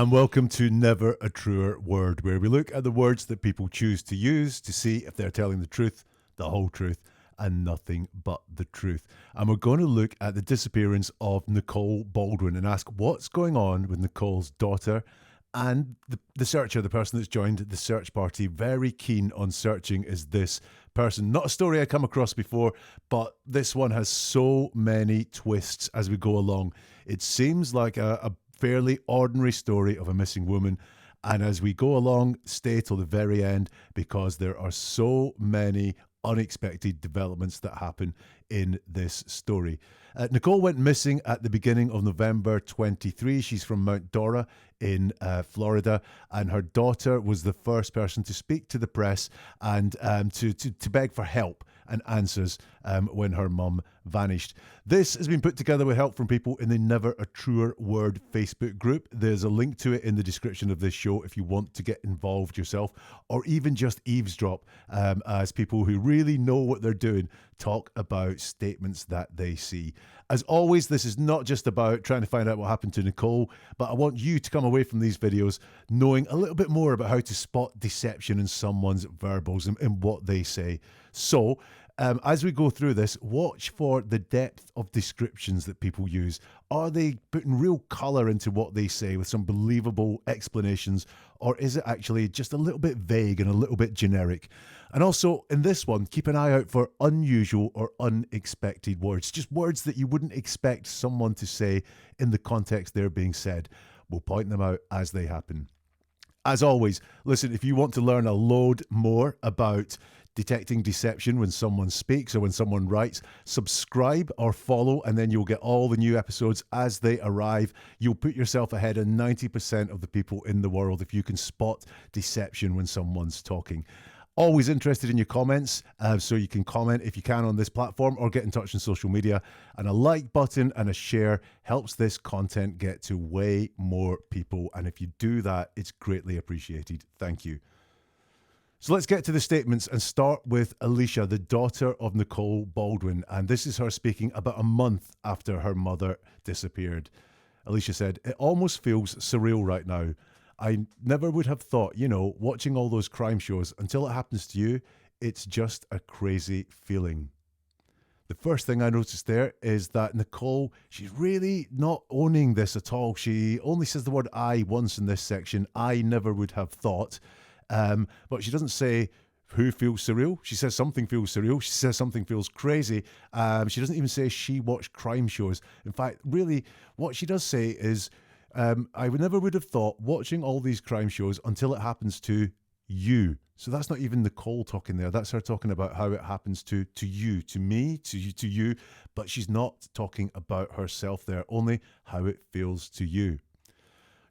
and welcome to Never a Truer Word, where we look at the words that people choose to use to see if they're telling the truth, the whole truth, and nothing but the truth. And we're going to look at the disappearance of Nicole Baldwin and ask what's going on with Nicole's daughter and the searcher, the person that's joined the search party. Very keen on searching is this person. Not a story I come across before, but this one has so many twists as we go along. It seems like a fairly ordinary story of a missing woman. And as we go along, stay till the very end because there are so many unexpected developments that happen in this story. Nicole went missing at the beginning of November 23. She's from Mount Dora in Florida, and her daughter was the first person to speak to the press and to beg for help and answers when her mum vanished. This has been put together with help from people in the Never a Truer Word Facebook group. There's a link to it in the description of this show if you want to get involved yourself or even just eavesdrop as people who really know what they're doing talk about statements that they see. As always, this is not just about trying to find out what happened to Nicole, but I want you to come away from these videos knowing a little bit more about how to spot deception in someone's verbals and what they say. So, as we go through this, watch for the depth of descriptions that people use. Are they putting real colour into what they say with some believable explanations, or is it actually just a little bit vague and a little bit generic? And also, in this one, keep an eye out for unusual or unexpected words, just words that you wouldn't expect someone to say in the context they're being said. We'll point them out as they happen. As always, listen, if you want to learn a load more about detecting deception when someone speaks or when someone writes, subscribe or follow, and then you'll get all the new episodes as they arrive. You'll put yourself ahead of 90% of the people in the world if you can spot deception when someone's talking. Always interested in your comments, so you can comment if you can on this platform or get in touch on social media. And a like button and a share helps this content get to way more people. And if you do that, it's greatly appreciated. Thank you. So let's get to the statements and start with Alisha, the daughter of Nicole Baldwin. And this is her speaking about a month after her mother disappeared. Alisha said, "It almost feels surreal right now. I never would have thought, watching all those crime shows until it happens to you, it's just a crazy feeling." The first thing I noticed there is that Nicole, she's really not owning this at all. She only says the word I once in this section. I never would have thought. But she doesn't say who feels surreal. She says something feels surreal. She says something feels crazy. She doesn't even say she watched crime shows. In fact, really, what she does say is, I never would have thought watching all these crime shows until it happens to you. So that's not even Nicole talking there. That's her talking about how it happens to you, to me, to you. But she's not talking about herself there, only how it feels to you.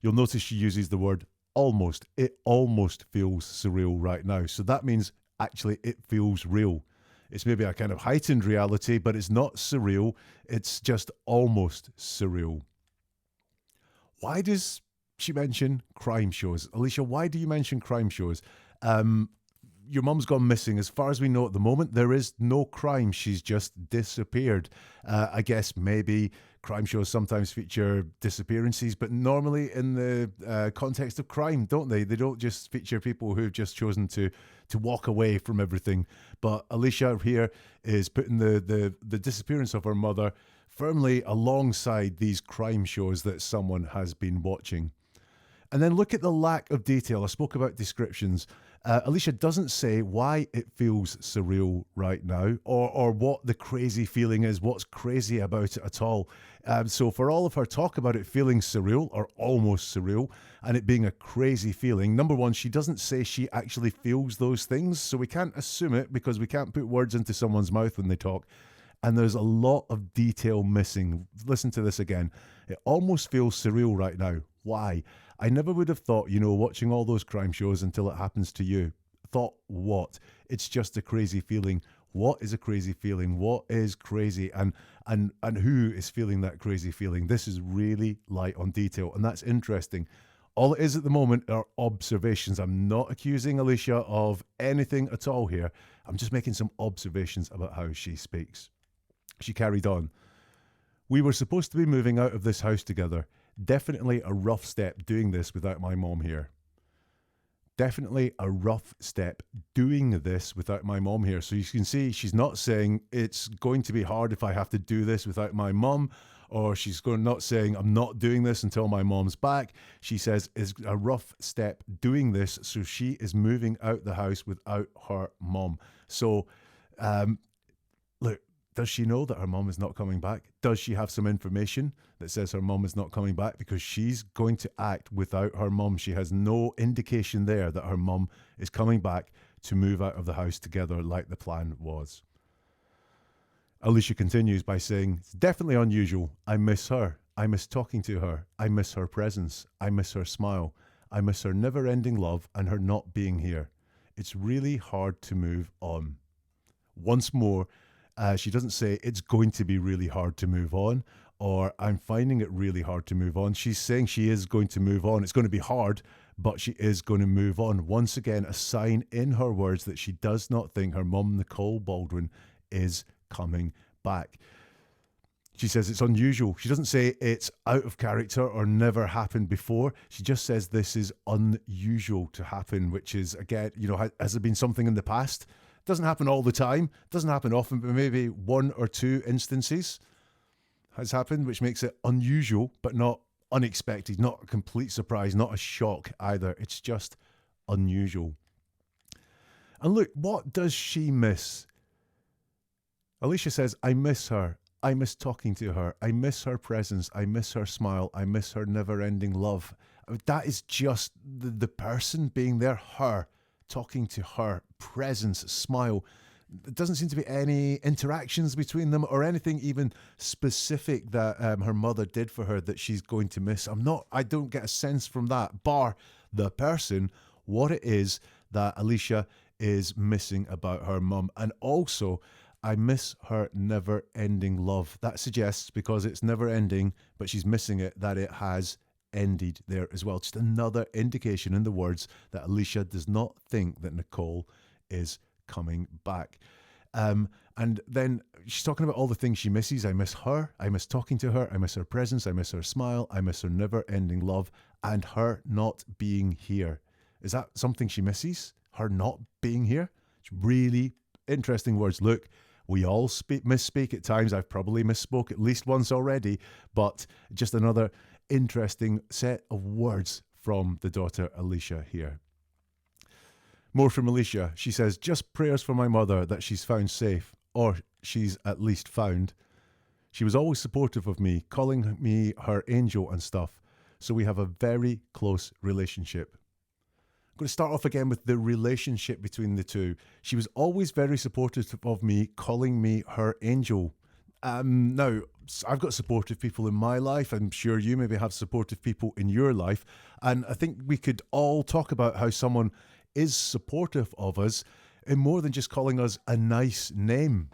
You'll notice she uses the word almost. It almost feels surreal right now. So that means actually it feels real. It's maybe a kind of heightened reality, but it's not surreal. It's just almost surreal. Why does she mention crime shows? Alisha, why do you mention crime shows? Your mum's gone missing. As far as we know at the moment, there is no crime. She's just disappeared. I guess maybe crime shows sometimes feature disappearances, but normally in the context of crime, don't they? They don't just feature people who've just chosen to walk away from everything. But Alisha here is putting the disappearance of her mother firmly alongside these crime shows that someone has been watching. And then look at the lack of detail. I spoke about descriptions. Alisha doesn't say why it feels surreal right now or what the crazy feeling is, what's crazy about it at all. So for all of her talk about it feeling surreal or almost surreal and it being a crazy feeling, number one, she doesn't say she actually feels those things. So we can't assume it because we can't put words into someone's mouth when they talk. And there's a lot of detail missing. Listen to this again. It almost feels surreal right now. Why? I never would have thought, watching all those crime shows until it happens to you. Thought what? It's just a crazy feeling. What is a crazy feeling? What is crazy? And who is feeling that crazy feeling? This is really light on detail, and that's interesting. All it is at the moment are observations. I'm not accusing Alisha of anything at all here. I'm just making some observations about how she speaks. She carried on. "We were supposed to be moving out of this house together. Definitely a rough step doing this without my mom here. Definitely a rough step doing this without my mom here. So you can see she's not saying it's going to be hard if I have to do this without my mom, or she's not saying I'm not doing this until my mom's back. She says it's a rough step doing this. So she is moving out the house without her mom. So look, does she know that her mom is not coming back? Does she have some information that says her mom is not coming back? Because she's going to act without her mom. She has no indication there that her mom is coming back to move out of the house together like the plan was. Alisha continues by saying, it's definitely unusual. I miss her. I miss talking to her. I miss her presence. I miss her smile. I miss her never-ending love and her not being here. It's really hard to move on. Once more, she doesn't say it's going to be really hard to move on, or I'm finding it really hard to move on. She's saying she is going to move on. It's going to be hard, but she is going to move on. Once again, a sign in her words that she does not think her mum, Nicole Baldwin, is coming back. She says it's unusual. She doesn't say it's out of character or never happened before. She just says this is unusual to happen, which is, again, has there been something in the past? Doesn't happen all the time, doesn't happen often, but maybe one or two instances has happened, which makes it unusual, but not unexpected, not a complete surprise, not a shock either. It's just unusual. And look, what does she miss? Alisha says, I miss her. I miss talking to her. I miss her presence. I miss her smile. I miss her never-ending love. That is just the person being there, her. Talking to her, presence, smile. There doesn't seem to be any interactions between them or anything even specific that her mother did for her that she's going to miss. I don't get a sense from that, bar the person, what it is that Alisha is missing about her mum. And also, I miss her never-ending love. That suggests, because it's never-ending, but she's missing it, that it has ended there as well. Just another indication in the words that Alisha does not think that Nicole is coming back. And then she's talking about all the things she misses. I miss her. I miss talking to her. I miss her presence. I miss her smile. I miss her never-ending love and her not being here. Is that something she misses? Her not being here? It's really interesting words. Look, we all misspeak at times. I've probably misspoke at least once already, but just another interesting set of words from the daughter Alisha here. More from Alisha. She says, just prayers for my mother that she's found safe, or she's at least found. She was always supportive of me, calling me her angel and stuff. So we have a very close relationship. I'm going to start off again with the relationship between the two. She was always very supportive of me, calling me her angel. Now, I've got supportive people in my life. I'm sure you maybe have supportive people in your life. And I think we could all talk about how someone is supportive of us in more than just calling us a nice name.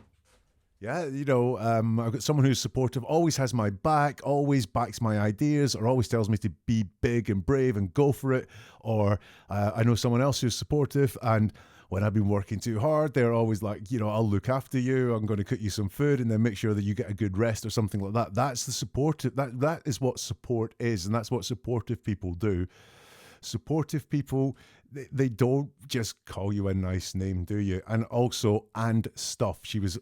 Yeah, I've got someone who's supportive, always has my back, always backs my ideas, or always tells me to be big and brave and go for it. Or I know someone else who's supportive, and when I've been working too hard, they're always like, I'll look after you. I'm going to cook you some food and then make sure that you get a good rest or something like that. That's the supportive. That is what support is, and that's what supportive people do. Supportive people, they don't just call you a nice name, do you? And also, and stuff. She was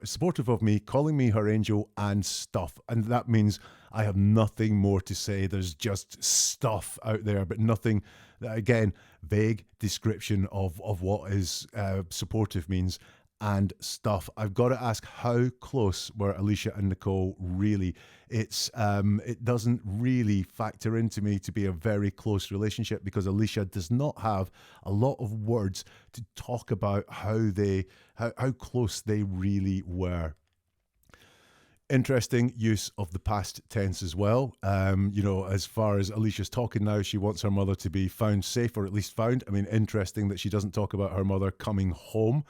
supportive of me, calling me her angel and stuff. And that means I have nothing more to say. There's just stuff out there, but nothing, again, vague description of what is supportive means. And stuff. I've got to ask, how close were Alisha and Nicole really? It doesn't really factor into me to be a very close relationship, because Alisha does not have a lot of words to talk about how close they really were. Interesting use of the past tense as well. As far as Alicia's talking now, she wants her mother to be found safe, or at least found. I mean, interesting that she doesn't talk about her mother coming home.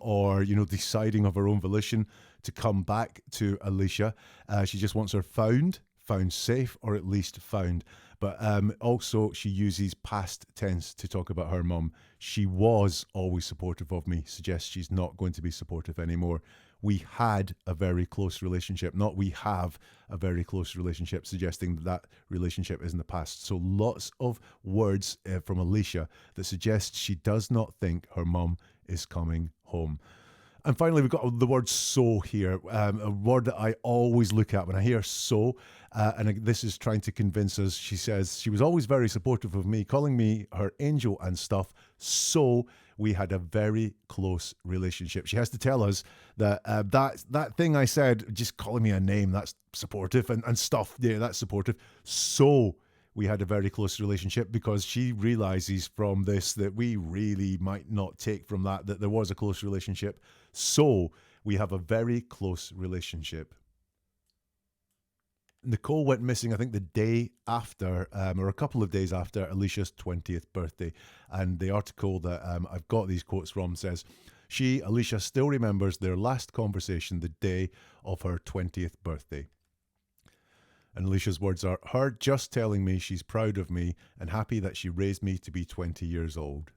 Or deciding of her own volition to come back to Alisha. She just wants her found safe, or at least found. But also she uses past tense to talk about her mum. She was always supportive of me, suggests she's not going to be supportive anymore. we had a very close relationship, not we have a very close relationship, suggesting that relationship is in the past. So lots of words from Alisha that suggest she does not think her mum is coming home. And finally, we've got the word so here, a word that I always look at when I hear so. And this is trying to convince us. She says, she was always very supportive of me, calling me her angel and stuff. So we had a very close relationship. She has to tell us that that thing I said, just calling me a name, that's supportive, and stuff, yeah, that's supportive. So we had a very close relationship, because she realizes from this that we really might not take from that there was a close relationship. So we have a very close relationship. Nicole went missing, I think, the day after, or a couple of days after Alisha's 20th birthday. And the article that I've got these quotes from says, Alisha, still remembers their last conversation the day of her 20th birthday. And Alisha's words are, her just telling me she's proud of me and happy that she raised me to be 20 years old.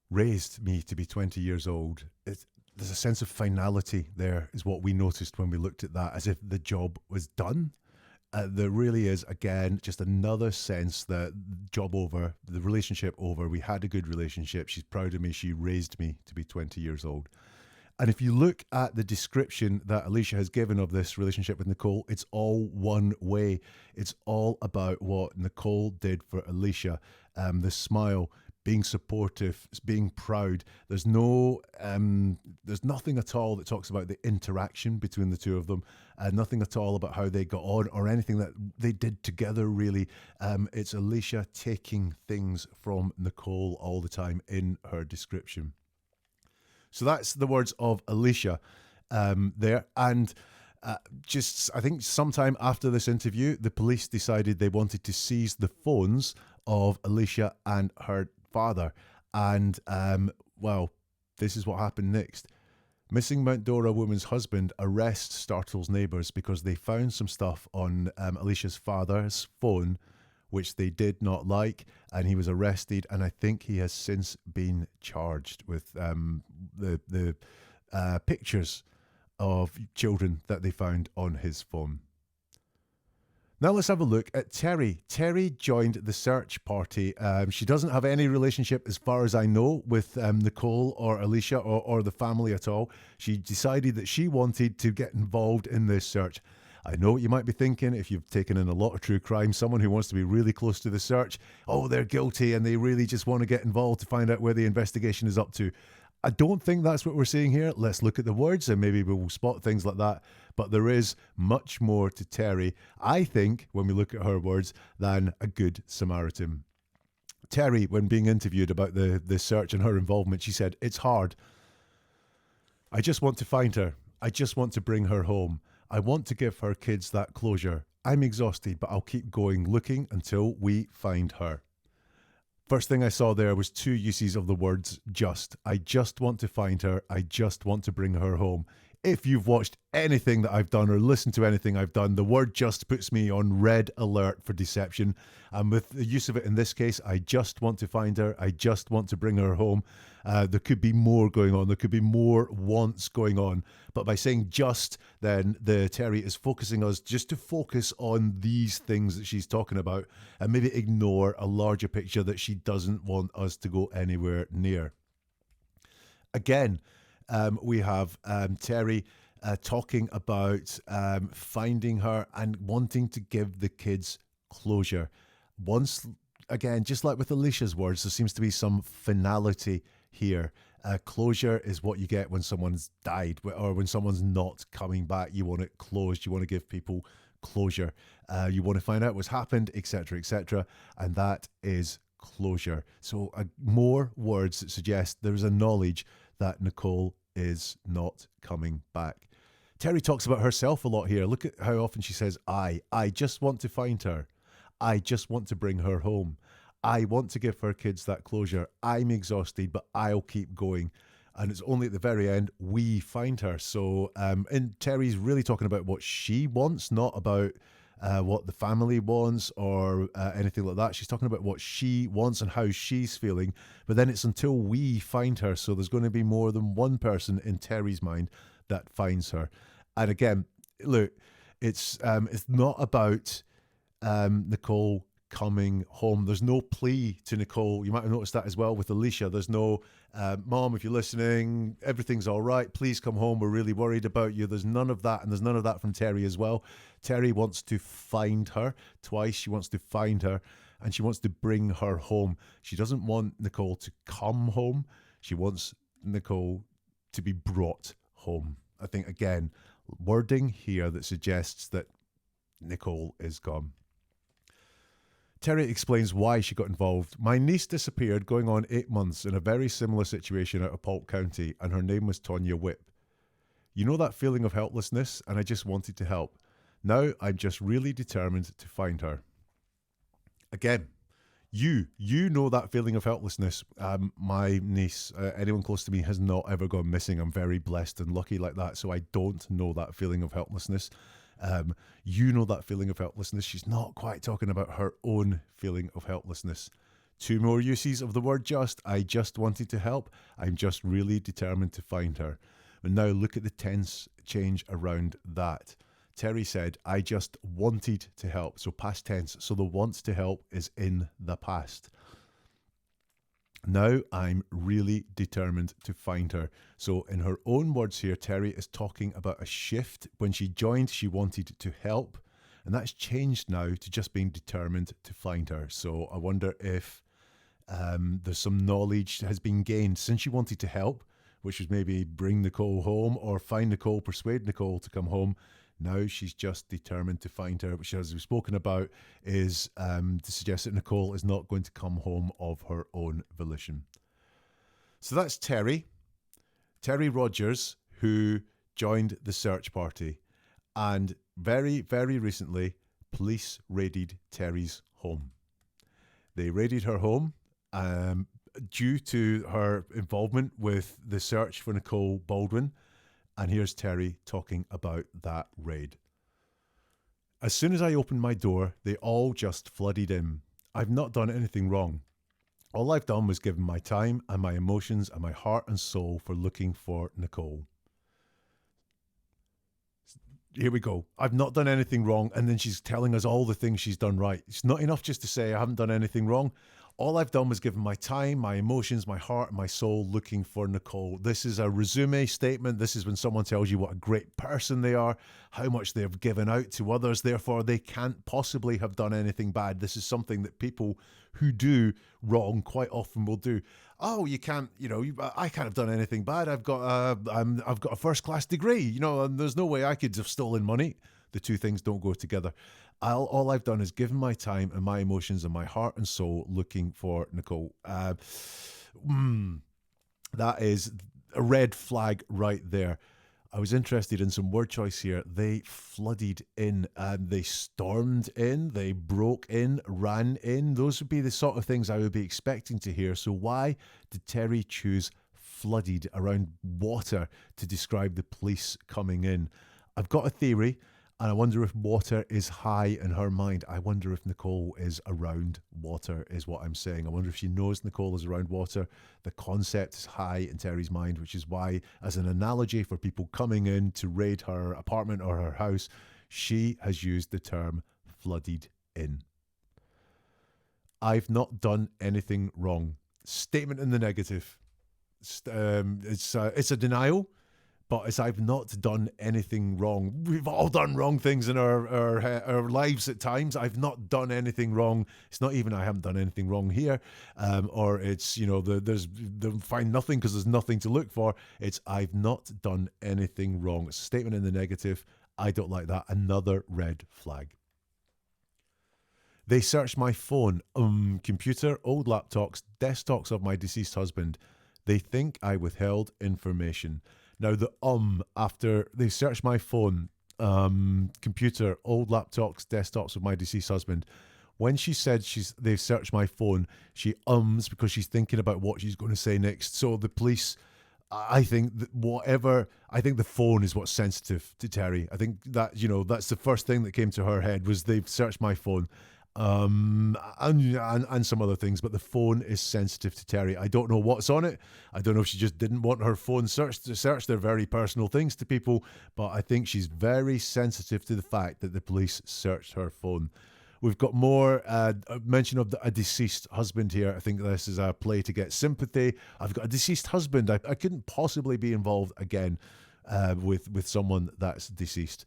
Raised me to be 20 years old. There's a sense of finality there, is what we noticed when we looked at that, as if the job was done. There really is, again, just another sense that job over, the relationship over, we had a good relationship, she's proud of me, she raised me to be 20 years old. And if you look at the description that Alisha has given of this relationship with Nicole, it's all one way. It's all about what Nicole did for Alisha. The smile, being supportive, being proud. There's nothing at all that talks about the interaction between the two of them. Nothing at all about how they got on or anything that they did together, really. It's Alisha taking things from Nicole all the time in her description. So that's the words of Alisha there. And just, I think sometime after this interview, the police decided they wanted to seize the phones of Alisha and her father. And, well, this is what happened next. Missing Mount Dora woman's husband arrests startles neighbours because they found some stuff on Alisha's father's phone which they did not like, and he was arrested, and I think he has since been charged with the pictures of children that they found on his phone. Now let's have a look at Terri. Terri joined the search party. She doesn't have any relationship, as far as I know, with Nicole or Alisha or the family at all. She decided that she wanted to get involved in this search. I know what you might be thinking if you've taken in a lot of true crime, someone who wants to be really close to the search, oh, they're guilty and they really just want to get involved to find out where the investigation is up to. I don't think that's what we're seeing here. Let's look at the words and maybe we'll spot things like that. But there is much more to Terri, I think, when we look at her words, than a good Samaritan. Terri, when being interviewed about the search and her involvement, she said, "It's hard. I just want to find her. I just want to bring her home. I want to give her kids that closure. I'm exhausted, but I'll keep going, looking until we find her." First thing I saw there was two uses of the words just. I just want to find her. I just want to bring her home. If you've watched anything that I've done or listened to anything I've done, the word just puts me on red alert for deception. And with the use of it in this case, I just want to find her. I just want to bring her home. There could be more going on. There could be more wants going on. But by saying just, then Terri is focusing us just to focus on these things that she's talking about and maybe ignore a larger picture that she doesn't want us to go anywhere near. Again, we have Terri talking about finding her and wanting to give the kids closure. Once again, just like with Alisha's words, there seems to be some finality here. Closure is what you get when someone's died or when someone's not coming back. You want it closed. You want to give people closure. You want to find out what's happened, etc., etc. And that is closure. So more words that suggest there's a knowledge that Nicole is not coming back. Terri talks about herself a lot here. Look at how often she says, I just want to find her. I just want to bring her home. I want to give her kids that closure. I'm exhausted, but I'll keep going. And it's only at the very end we find her. So and Terry's really talking about what she wants, not about what the family wants or anything like that. She's talking about what she wants and how she's feeling. But then it's until we find her. So there's going to be more than one person in Terri's mind that finds her. And again, look, it's not about Nicole coming home. There's no plea to Nicole. You might have noticed that as well with Alisha. There's no, Mom, if you're listening, everything's all right. Please come home. We're really worried about you. There's none of that. And there's none of that from Terri as well. Terri wants to find her twice. She wants to find her and she wants to bring her home. She doesn't want Nicole to come home. She wants Nicole to be brought home. I think, again, wording here that suggests that Nicole is gone. Terri explains why she got involved. My niece disappeared going on 8 months in a very similar situation out of Polk County, and her name was Tonya Whip. You know that feeling of helplessness, and I just wanted to help. Now I'm just really determined to find her. Again, you know that feeling of helplessness. My niece, anyone close to me, has not ever gone missing. I'm very blessed and lucky like that, so I don't know that feeling of helplessness. You know that feeling of helplessness. She's not quite talking about her own feeling of helplessness. 2 more uses of the word just. I just wanted to help. I'm just really determined to find her. And now look at the tense change around that. Terri said, I just wanted to help. So past tense. So the wants to help is in the past. Now I'm really determined to find her. So in her own words here, Terri is talking about a shift. When she joined, she wanted to help. And that's changed now to just being determined to find her. So I wonder if there's some knowledge that has been gained since she wanted to help, which was maybe bring Nicole home or find Nicole, persuade Nicole to come home. Now she's just determined to find her, which, as we've spoken about, is to suggest that Nicole is not going to come home of her own volition. So that's Terri Rogers, who joined the search party. And very, very recently, police raided Terri's home. They raided her home due to her involvement with the search for Nicole Baldwin. And here's Terri talking about that raid. As soon as I opened my door, they all just flooded in. I've not done anything wrong. All I've done was given my time and my emotions and my heart and soul for looking for Nicole. Here we go. I've not done anything wrong. And then she's telling us all the things she's done right. It's not enough just to say I haven't done anything wrong. All I've done was given my time, my emotions, my heart, and my soul looking for Nicole. This is a resume statement. This is when someone tells you what a great person they are, how much they've given out to others. Therefore, they can't possibly have done anything bad. This is something that people who do wrong quite often will do. Oh, you can't, I can't have done anything bad. I've got a first-class degree, and there's no way I could have stolen money. The two things don't go together. All I've done is given my time and my emotions and my heart and soul looking for Nicole. That is a red flag right there. I was interested in some word choice here. They flooded in, they stormed in, they broke in, ran in. Those would be the sort of things I would be expecting to hear. So why did Terri choose flooded around water to describe the police coming in? I've got a theory. And I wonder if water is high in her mind. I wonder if Nicole is around water, is what I'm saying. I wonder if she knows Nicole is around water. The concept is high in Terri's mind, which is why, as an analogy for people coming in to raid her apartment or her house, she has used the term flooded in. I've not done anything wrong. Statement in the negative. It's a denial. But as I've not done anything wrong. We've all done wrong things in our lives at times. I've not done anything wrong. It's not even I haven't done anything wrong here. Or it's, they'll find nothing because there's nothing to look for. It's I've not done anything wrong. It's a statement in the negative. I don't like that. Another red flag. They searched my phone, computer, old laptops, desktops of my deceased husband. They think I withheld information. Now, the after they searched my phone, computer, old laptops, desktops of my deceased husband, when she said they've searched my phone, she because she's thinking about what she's going to say next. So the police I think that I think the phone is what's sensitive to Terri. I think that, that's the first thing that came to her head was they've searched my phone. And some other things, but the phone is sensitive to Terri. I don't know what's on it. I don't know if she just didn't want her phone searched to search their very personal things to people, but I think she's very sensitive to the fact that the police searched her phone. We've got more mention of a deceased husband here. I think this is a play to get sympathy. I've got a deceased husband. I couldn't possibly be involved again with someone that's deceased.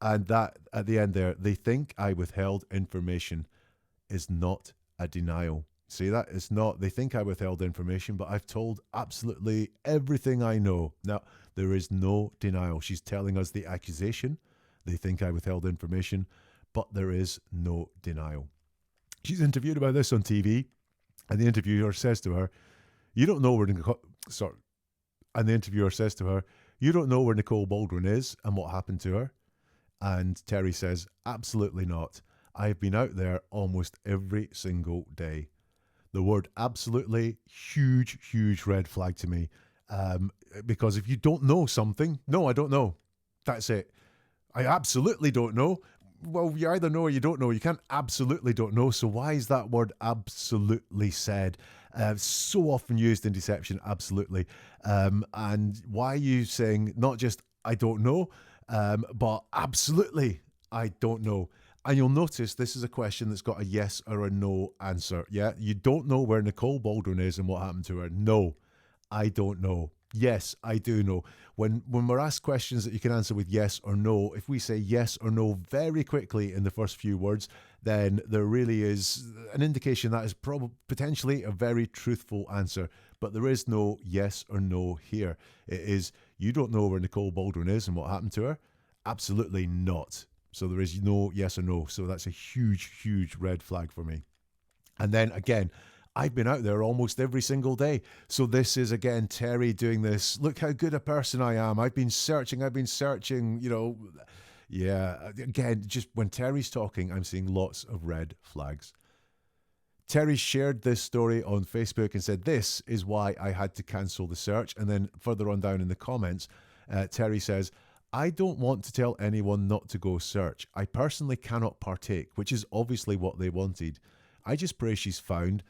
And that at the end there, they think I withheld information is not a denial. See that? It's not. They think I withheld information, but I've told absolutely everything I know. Now, there is no denial. She's telling us the accusation. They think I withheld information, but there is no denial. She's interviewed about this on TV, and the interviewer says to her, "You don't know where Nicole." Sorry, and the interviewer says to her, "You don't know where Nicole Baldwin is and what happened to her." And Terri says, "Absolutely not. I have been out there almost every single day." The word absolutely, huge, huge red flag to me. Because if you don't know something, no, I don't know. That's it. I absolutely don't know. Well, you either know or you don't know. You can't absolutely don't know. So why is that word absolutely said? So often used in deception, absolutely. And why are you saying not just I don't know, but absolutely I don't know? And you'll notice this is a question that's got a yes or a no answer. Yeah, you don't know where Nicole Baldwin is and what happened to her. No, I don't know. Yes, I do know. When we're asked questions that you can answer with yes or no, if we say yes or no very quickly in the first few words, then there really is an indication that is potentially a very truthful answer. But there is no yes or no here. It is, you don't know where Nicole Baldwin is and what happened to her? Absolutely not. So there is no yes or no. So that's a huge, huge red flag for me. And then again, I've been out there almost every single day. So this is, again, Terri doing this. Look how good a person I am. I've been searching, Yeah, again, just when Terri's talking, I'm seeing lots of red flags. Terri shared this story on Facebook and said, "This is why I had to cancel the search." And then further on down in the comments, Terri says, "I don't want to tell anyone not to go search. I personally cannot partake," which is obviously what they wanted. "I just pray she's found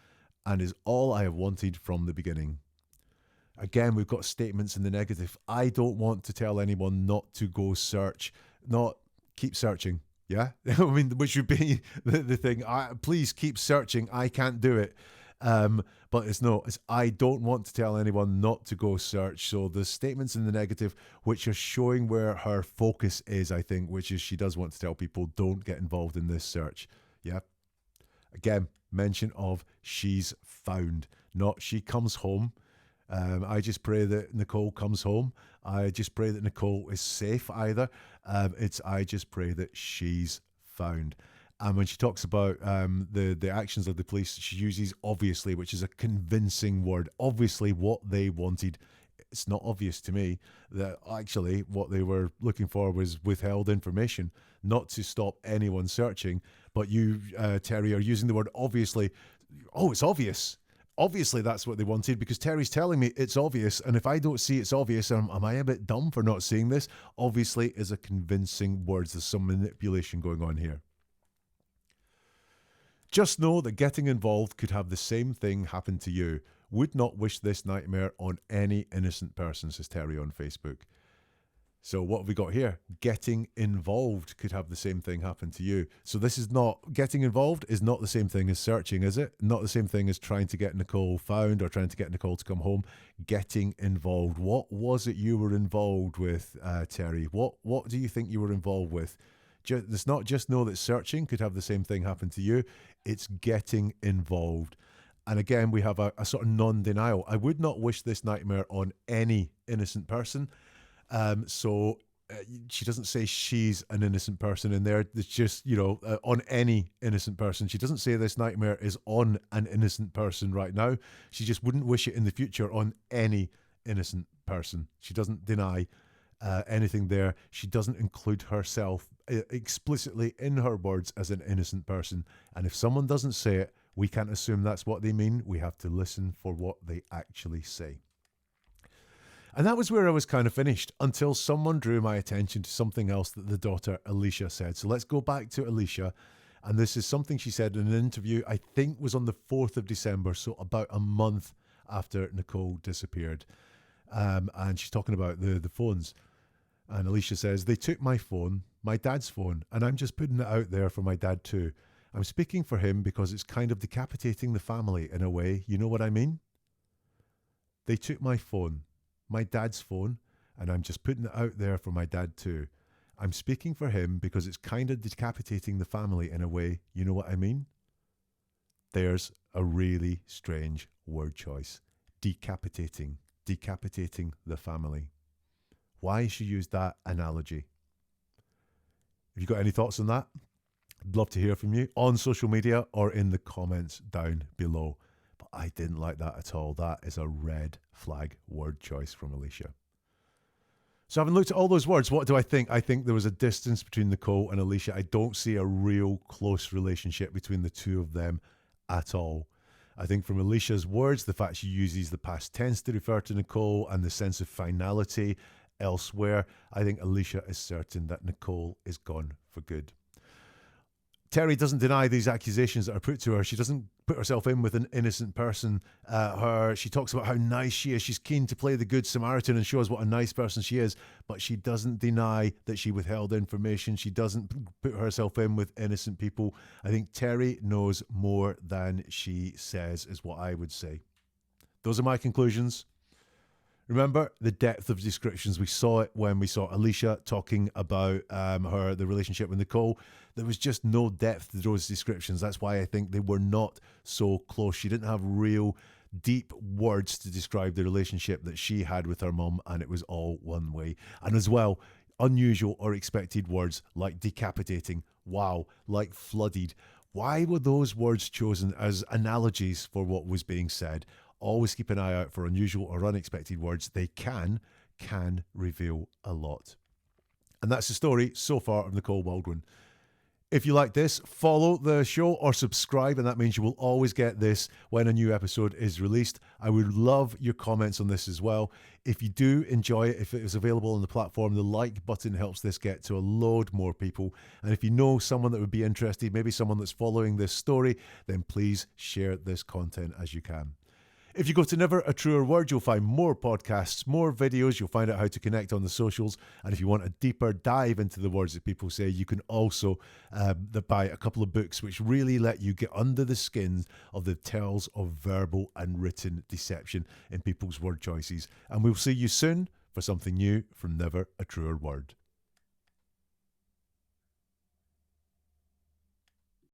and is all I have wanted from the beginning." Again, we've got statements in the negative. I don't want to tell anyone not to go search, not keep searching. Yeah, I mean, which would be the thing. Please keep searching. I can't do it. But it's no, it's I don't want to tell anyone not to go search. So the statements in the negative, which are showing where her focus is, I think, which is she does want to tell people don't get involved in this search. Yeah. Again, mention of she's found, not she comes home. I just pray that Nicole comes home. I just pray that Nicole is safe either. It's I just pray that she's found. And when she talks about the actions of the police, she uses obviously, which is a convincing word. Obviously what they wanted. It's not obvious to me that actually what they were looking for was withheld information, not to stop anyone searching. But you, Terri, are using the word obviously. Oh, it's obvious. Obviously, that's what they wanted because Terri's telling me it's obvious. And if I don't see it's obvious, am I a bit dumb for not seeing this? Obviously is a convincing word. There's some manipulation going on here. Just know that getting involved could have the same thing happen to you. Would not wish this nightmare on any innocent person, says Terri on Facebook. So what have we got here? Getting involved could have the same thing happen to you. So this is not, getting involved is not the same thing as searching, is it? Not the same thing as trying to get Nicole found or trying to get Nicole to come home. Getting involved. What was it you were involved with, Terri? What do you think you were involved with? It's not just know that searching could have the same thing happen to you. It's getting involved. And again, we have a sort of non-denial. I would not wish this nightmare on any innocent person. So she doesn't say she's an innocent person in there. It's just, on any innocent person. She doesn't say this nightmare is on an innocent person right now. She just wouldn't wish it in the future on any innocent person. She doesn't deny anything there. She doesn't include herself explicitly in her words as an innocent person. And if someone doesn't say it, we can't assume that's what they mean. We have to listen for what they actually say. And that was where I was kind of finished until someone drew my attention to something else that the daughter Alisha said. So let's go back to Alisha. And this is something she said in an interview, I think was on the 4th of December, so about a month after Nicole disappeared. And she's talking about the phones. And Alisha says, they took my phone, my dad's phone, and I'm just putting it out there for my dad too. I'm speaking for him because it's kind of decapitating the family in a way. You know what I mean? They took my phone, my dad's phone, and I'm just putting it out there for my dad too. I'm speaking for him because it's kind of decapitating the family in a way. You know what I mean? There's a really strange word choice. Decapitating the family. Why she used that analogy? Have you got any thoughts on that? I'd love to hear from you on social media or in the comments down below. But I didn't like that at all. That is a red flag word choice from Alisha. So having looked at all those words, what do I think? I think there was a distance between Nicole and Alisha. I don't see a real close relationship between the two of them at all. I think from Alisha's words, the fact she uses the past tense to refer to Nicole and the sense of finality elsewhere, I think Alisha is certain that Nicole is gone for good. Terri doesn't deny these accusations that are put to her. She doesn't put herself in with an innocent person. She talks about how nice she is. She's keen to play the good Samaritan and show us what a nice person she is. But she doesn't deny that she withheld information. She doesn't put herself in with innocent people. I think Terri knows more than she says, is what I would say. Those are my conclusions. Remember the depth of descriptions. We saw it when we saw Alisha talking about the relationship with Nicole. There was just no depth to those descriptions. That's why I think they were not so close. She didn't have real deep words to describe the relationship that she had with her mum, and it was all one way. And as well, unusual or expected words like decapitating, wow, like flooded. Why were those words chosen as analogies for what was being said? Always keep an eye out for unusual or unexpected words. They can reveal a lot. And that's the story so far of Nicole Baldwin. If you like this, follow the show or subscribe, and that means you will always get this when a new episode is released. I would love your comments on this as well. If you do enjoy it, if it is available on the platform, the like button helps this get to a load more people. And if you know someone that would be interested, maybe someone that's following this story, then please share this content as you can. If you go to Never a Truer Word, you'll find more podcasts, more videos. You'll find out how to connect on the socials. And if you want a deeper dive into the words that people say, you can also buy a couple of books which really let you get under the skin of the tales of verbal and written deception in people's word choices. And we'll see you soon for something new from Never a Truer Word.